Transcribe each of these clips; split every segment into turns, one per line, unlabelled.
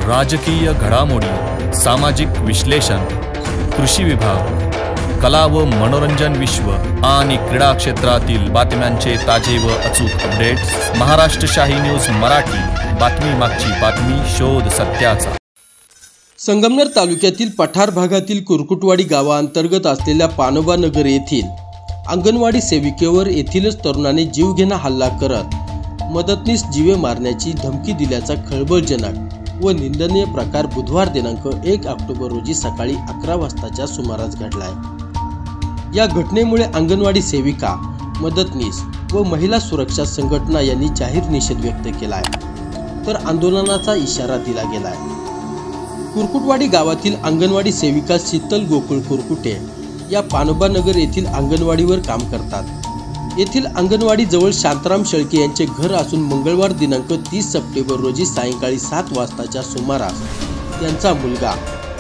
राजकीय घडामोडी, सामाजिक विश्लेषण, कृषी विभाग, कला व मनोरंजन विश्व आणि क्रीडा क्षेत्रातील बातम्यांचे ताजे व अचूक अपडेट्स महाराष्ट्र शाही न्यूज मराठी। बातमी मागची बातमी, शोध सत्याचा।
संगमनेर तालुक्यातील पठार भागातील कुरकुटवाडी गावाअंतर्गत असलेल्या पानोबा नगर येथील अंगणवाडी सेविकेवर येथीलच तरुणाने जीवघेणा हल्ला करत मदतनीस जीवे मारण्याची धमकी दिल्याचा खळबळजनक व निंदनीय प्रकार बुधवार दिनांक 1 ऑक्टोबर रोजी सकाळी 11 वाजताच्या सुमारास घडलाय। या घटनेमुळे अंगणवाडी सेविका, मदतनीस व महिला सुरक्षा संघटना यांनी जाहीर निषेध व्यक्त केलाय, तर आंदोलनाचा इशारा दिला गेलाय। कुरकुटवाडी गावातील अंगणवाडी सेविका शीतल गोकुळ कुरकुटे या पानोबा नगर येथील अंगणवाडीवर काम करतात। येथील अंगणवाडी जवळ शांताराम शेळके यांचे घर असून मंगळवार दिनांक 30 सप्टेंबर रोजी सायंकाळी 7 वाजताच्या सुमारास त्यांचा मुलगा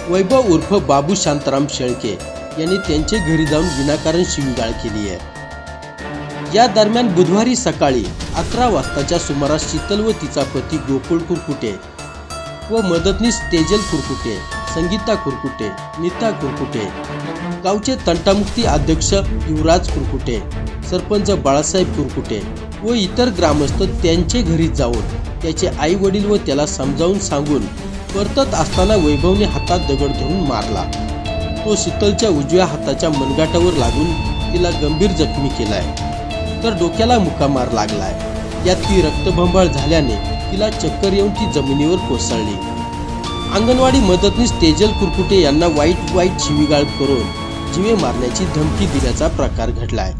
वैभव उर्फ बाबू शांताराम शेळके यांनी त्यांचे घरी जाऊन विनाकारण शिवीगाळ केली आहे। या दरम्यान बुधवारी सकाळी 11 वाजताच्या सुमारास शीतल व तिचा पती गोकुळ कुरकुटे व मदतनीस तेजल कुरकुटे, संगीता कुरकुटे, नीता कुरकुटे, गावचे तंटामुक्ती अध्यक्ष युवराज कुरकुटे, सरपंच बाळासाहेब कुरकुटे व इतर ग्रामस्थ त्यांचे घरी जाऊन त्याचे आई वडील व त्याला समजावून सांगून परतत असताना वैभवने हातात दगड धरून मारला। तो शीतलच्या उजव्या हाताच्या मनगाटावर लागून तिला गंभीर जखमी केलाय, तर डोक्याला मुका मार लागलाय। यात ती रक्तबंबाळ झाल्याने तिला चक्कर येऊन ती जमिनीवर कोसळली। अंगणवाडी मदतनीस तेजल कुरकुटे यांना वाईट शिवीगाळ करून जीवे मारण्याची धमकी दिल्याचा प्रकार घडलाय।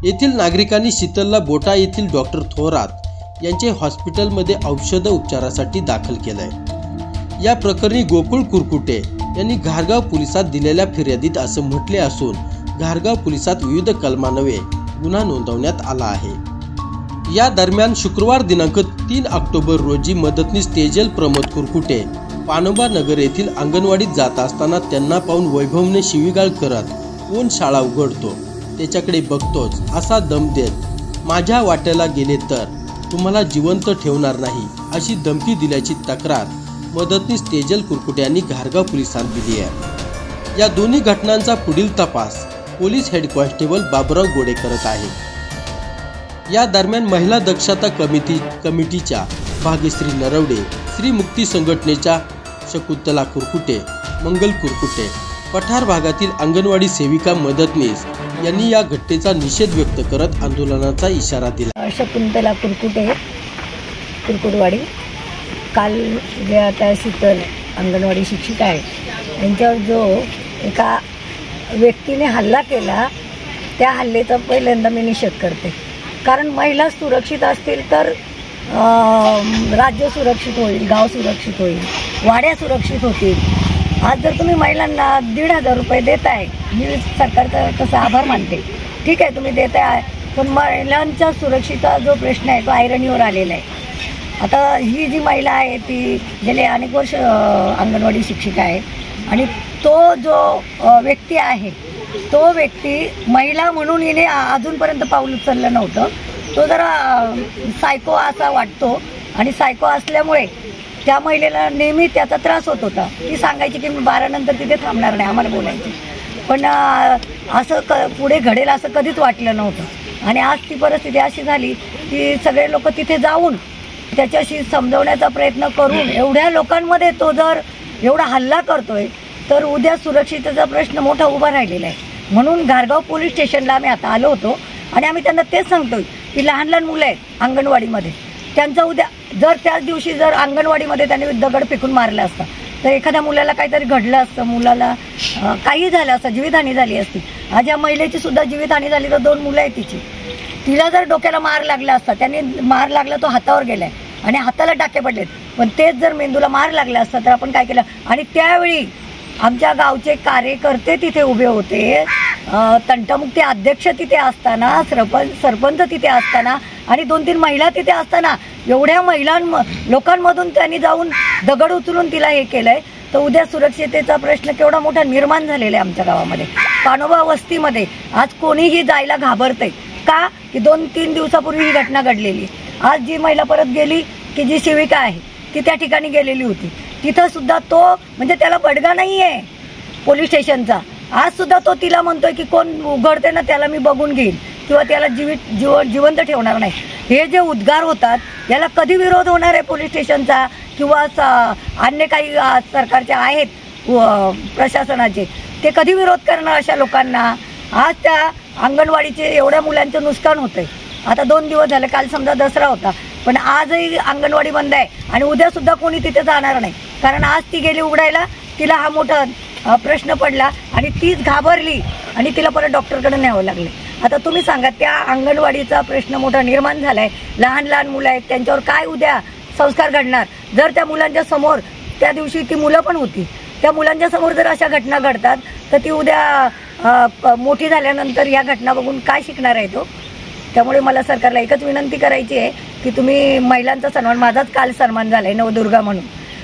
येथील नागरिकांनी शीतलला बोटा येथील डॉक्टर थोरात यांचे हॉस्पिटलमध्ये औषध उपचारासाठी दाखल केलंय। या प्रकरणी गोकुळ कुरकुटे यांनी घारगाव पोलिसात दिलेल्या फिर्यादीत असं म्हटले असून घारगाव पोलिसात विविध कलमान्वये गुन्हा नोंदवण्यात आला आहे। या दरम्यान शुक्रवार दिनांक 3 ऑक्टोबर रोजी मदतनीस तेजल प्रमोद कुरकुटे पानोबा नगर येथील अंगणवाडीत जात असताना त्यांना पाहून वैभवने शिवीगाळ करत कोण शाळा उघडतो त्याच्याकडे बघतोच असा दम देत माझ्या वाट्याला गेले तर तुम्हाला जिवंत ठेवणार नाही अशी धमकी दिल्याची तक्रार मदतनीस तेजल कुरकुटे यांनी घारगाव पोलिसांत दिली आहे। या दोन्ही घटनांचा पुढील तपास पोलीस हेड कॉन्स्टेबल बाबुराव गोडे करत आहे। या दरम्यान महिला दक्षता कमिटीच्या भाग्यश्री नरवडे, श्री मुक्ती संघटनेच्या शकुंतला कुरकुटे, मंगल कुरकुटे, पठार भागातील अंगणवाडी सेविका मदतनीस यांनी या घटनेचा निषेध व्यक्त करत आंदोलनाचा इशारा दिला।
शकुंतला कुरकुटे, कुरकुटवाडी, काल जे आता शीतल अंगणवाडी शिक्षिका आहे त्यांच्यावर जो एका व्यक्तीने हल्ला केला त्या हल्ल्याचा पहिल्यांदा मी निषेध करते। कारण महिला सुरक्षित असतील तर राज्य सुरक्षित होईल, गाव सुरक्षित होईल, वाड्या सुरक्षित होतील। आज जर तुम्ही महिलांना 1,500 रुपये देताय, मी सरकारचा तसा आभार मानते, ठीक आहे तुम्ही देताय, पण महिलांच्या सुरक्षेचा जो प्रश्न आहे तो ऐरणीवर आलेला आहे। आता ही जी महिला आहे ती गेले अनेक वर्ष अंगणवाडी शिक्षिका आहे आणि तो जो व्यक्ती आहे तो व्यक्ती महिला म्हणून हिने अजूनपर्यंत पाऊल उचललं नव्हतं। तो जरा सायको असा वाटतो आणि सायको असल्यामुळे त्या महिलेला नेहमी त्याचा त्रास होत होता। ती सांगायची की मी 12 नंतर तिथे थांबणार नाही, आम्हाला बोलायची, पण असं पुढे घडेल असं कधीच वाटलं नव्हतं। आणि आज ती परिस्थिती अशी झाली की सगळे लोक तिथे जाऊन त्याच्याशी समजवण्याचा प्रयत्न करून एवढ्या लोकांमध्ये तो जर एवढा हल्ला करतोय तर उद्या सुरक्षिततेचा प्रश्न मोठा उभा राहिलेला आहे। म्हणून घारगाव पोलीस स्टेशनला आम्ही आता आलो होतो आणि आम्ही त्यांना तेच सांगतोय की लहान लहान मुलं आहेत अंगणवाडीमध्ये, त्यांचा उद्या जर त्याच दिवशी जर अंगणवाडीमध्ये त्यांनी दगड फेकून मारला असता तर एखाद्या मुलाला काहीतरी घडलं असतं, मुलाला काही झालं असतं, जीवितहानी झाली असती। आज या महिलेची सुद्धा जीवितहानी झाली तर 2 मुलं आहेत तिची, तिला जर डोक्याला मार लागला असता, त्यांनी मार लागला तो हातावर गेलाय आणि हाताला टाके पडलेत, पण तेच जर मेंदूला मार लागला असता तर आपण काय केलं। आणि त्यावेळी आमच्या गावचे कार्यकर्ते तिथे उभे होते, तंटामुक्ती अध्यक्ष तिथे असताना, सरपंच तिथे असताना आणि 2-3 महिला तिथे असताना एवढ्या लोकांमधून त्यांनी जाऊन दगड उचलून तिला हे केलंय, तर उद्या सुरक्षिततेचा प्रश्न केवढा मोठा निर्माण झालेला आहे आमच्या गावामध्ये। पानोबा वस्तीमध्ये आज कोणीही जायला घाबरते का की 2-3 दिवसापूर्वी ही घटना घडलेली। आज जी महिला परत गेली की जी सेविका आहे ती त्या ठिकाणी गेलेली होती, तिथं सुद्धा तो म्हणजे त्याला बडगा नाही आहे पोलीस स्टेशनचा. आज सुद्धा तो तिला म्हणतोय की कोण उघडते ना त्याला मी बघून घेईन किंवा त्याला जिवंत ठेवणार नाही. हे जे उद्गार होतात याला कधी विरोध होणार आहे पोलीस स्टेशनचा किंवा अन्य काही सरकारचे आहेत प्रशासनाचे, ते कधी विरोध करणार अशा लोकांना? आज त्या अंगणवाडीचे एवढ्या मुलांचं नुकसान होतंय. आता 2 दिवस झाले, काल समजा दसरा होता, पण आजही अंगणवाडी बंद आहे आणि उद्यासुद्धा कोणी तिथे जाणार नाही. कारण आज ती गेली उघडायला, तिला हा मोठा प्रश्न पडला आणि तीच घाबरली आणि तिला परत डॉक्टरकडे न्यावं लागले. आता तुम्ही सांगा, त्या अंगणवाडीचा प्रश्न मोठा निर्माण झालाय. लहान लहान मुलं आहेत, त्यांच्यावर काय उद्या संस्कार घडणार? जर त्या मुलांच्या समोर, त्या दिवशी ती मुलं पण होती, त्या मुलांच्या समोर जर अशा घटना घडतात तर ती उद्या मोठी झाल्यानंतर या घटना बघून काय शिकणार आहे तो? त्यामुळे मला सरकारला एकच विनंती करायची आहे की तुम्ही महिलांचा सन्मान, माझाच काल सन्मान झालाय नवदुर्गा म्हणून,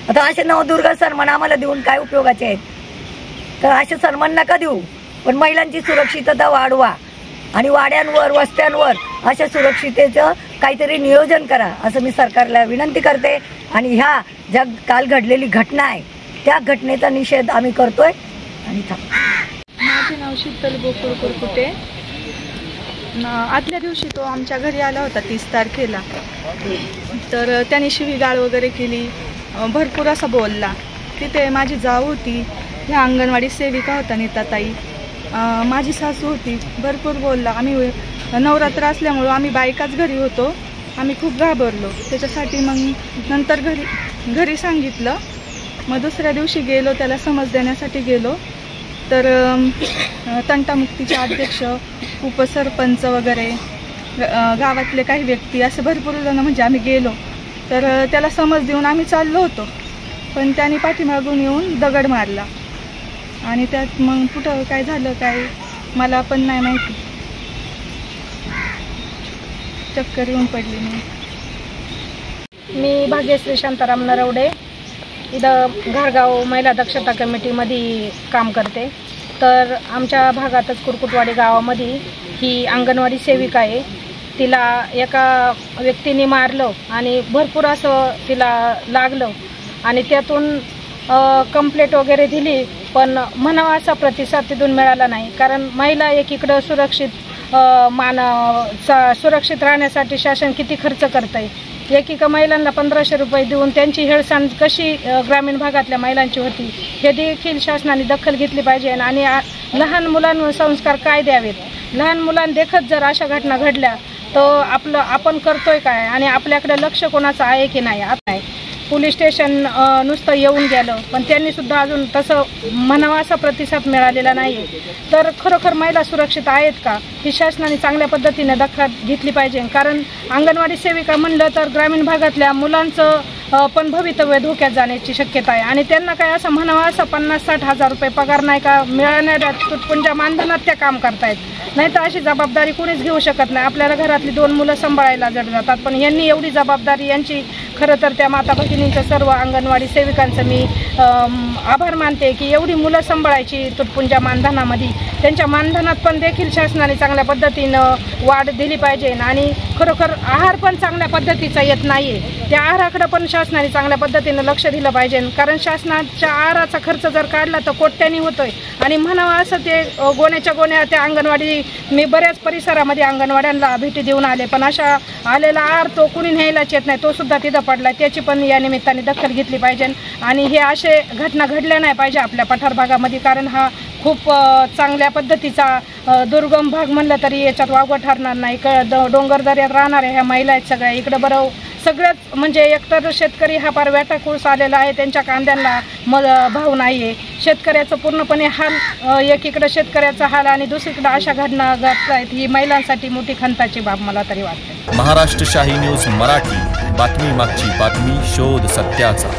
आता असे नवदुर्गा सन्मान आम्हाला देऊन काय उपयोगाचे आहेत? तर असे सन्मान नका देऊ, पण महिलांची सुरक्षितता वाढवा आणि वाड्यांवर वस्त्यांवर अशा सुरक्षितेचं काहीतरी नियोजन करा, असं मी सरकारला विनंती करते. आणि ह्या ज्या काल घडलेली घटना आहे त्या घटनेचा निषेध आम्ही करतोय. आणि
माझे नाव शीतल गोकुळ कुरकुटे. आदल्या दिवशी तो आमच्या घरी आला होता 30 तारखेला. तर त्याने शिवीगाळ वगैरे केली, भरपूर असा बोलला. तिथे माझी जाऊ होती, ह्या अंगणवाडी सेविका होता नीताताई, माझी सासू होती, भरपूर बोलला. आम्ही नवरात्र असल्यामुळं आम्ही बायकाच घरी होतो, आम्ही खूप घाबरलो. त्याच्यासाठी मग नंतर घरी सांगितलं. मग दुसऱ्या दिवशी गेलो, त्याला समज देण्यासाठी गेलो. तर तंटामुक्तीचे अध्यक्ष, उपसरपंच वगैरे गावातले काही व्यक्ती असे भरपूर जण म्हणजे आम्ही गेलो. तर त्याला समज देऊन आम्ही चाललो होतो, पण त्याने पाठीमागून येऊन दगड मारला आणि त्यात मग कुठं काय झालं काय मला पण नाही माहिती. चक्कर येऊन पडली.
मी भाग्यश्री शांताराम नरवडे, इथं घारगाव महिला दक्षता कमिटीमध्ये काम करते. तर आमच्या भागातच कुरकुटवाडी गावामध्ये ही अंगणवाडी सेविका आहे. तिला एका व्यक्तीने मारलं आणि भरपूर असं तिला लागलं आणि त्यातून कंप्लेंट वगैरे दिली, पण म्हणावा असा प्रतिसाद तिथून मिळाला नाही. कारण महिला एकीकडं सुरक्षित राहण्यासाठी शासन किती खर्च करत आहे. एकीका महिलांना 1500 रुपये देऊन त्यांची हेळसांड कशी ग्रामीण भागातल्या महिलांची होती हे देखील शासनाने दखल घेतली पाहिजे. आणि लहान मुलांवर संस्कार काय द्यावेत? लहान मुलांदेखत जर अशा घटना घडल्या तर आपण करतोय काय आणि आपल्याकडे लक्ष कोणाचं आहे की नाही? आता पोलीस स्टेशन नुसतं येऊन गेलं, पण त्यांनी सुद्धा अजून तसं म्हणावा असा प्रतिसाद मिळालेला नाही. तर खरोखर महिला सुरक्षित आहेत का ही शासनाने चांगल्या पद्धतीने दखल घेतली पाहिजे. कारण अंगणवाडी सेविका म्हणलं तर ग्रामीण भागातल्या मुलांचं पण भवितव्य धोक्यात जाण्याची शक्यता आहे आणि त्यांना काय असं म्हणावा असं 50-60 हजार रुपये पगार नाही का मिळणाऱ्या तुटपुंज्या मानधनात त्या काम करतायत. नाही तर अशी जबाबदारी कोणीच घेऊ शकत नाही. आपल्याला घरातली 2 मुलं सांभाळायला जड जातात, पण यांनी एवढी जबाबदारी यांची. खरं तर त्या माता भगिनींचं, सर्व अंगणवाडी सेविकांचं मी आभार मानते की एवढी मुलं सांभाळायची तुटपुंज्या मानधनामध्ये. त्यांच्या मानधनात पण देखील शासनाने चांगल्या पद्धतीनं वाढ दिली पाहिजे आणि खरोखर आहार पण चांगल्या पद्धतीचा येत नाही आहे. त्या आहाराकडं पण शासनाने चांगल्या पद्धतीनं लक्ष दिलं पाहिजे. कारण शासनाच्या आहाराचा खर्च जर काढला तर कोट्यानी होतोय आणि म्हणावा असं ते गोण्याच्या गोण्या त्या अंगणवाडी, मी बऱ्याच परिसरामध्ये अंगणवाड्यांना भेटी देऊन आले, पण अशा आलेला आहार तो कुणी न्यायलाच येत नाही, तो सुद्धा तिथं पडला. त्याची पण या निमित्ताने दखल घेतली पाहिजे आणि हे असे घटना घडल्या नाही पाहिजे आपल्या पठार भागामध्ये. कारण हा खूप चांगल्या पद्धतीचा दुर्गम भाग म्हणलं तरी याच्यात वावगं ठरणार नाही. डोंगर दऱ्यात राहणाऱ्या ह्या महिला आहेत सगळ्या. इकडं बरं सगळ्याच म्हणजे एकतर शेतकरी हा फार व्याटाकुळस आलेला आहे, त्यांच्या कांद्यांना भाव नाही आहे. शेतकऱ्याचं पूर्णपणे हाल, एकीकडं शेतकऱ्याचा हाल आणि दुसरीकडं अशा घटना घडत आहेत. ही महिलांसाठी मोठी खंताची बाब मला तरी वाटते.
महाराष्ट्र शाही न्यूज मराठी, बातमी मागची बातमी, शोध सत्याचा.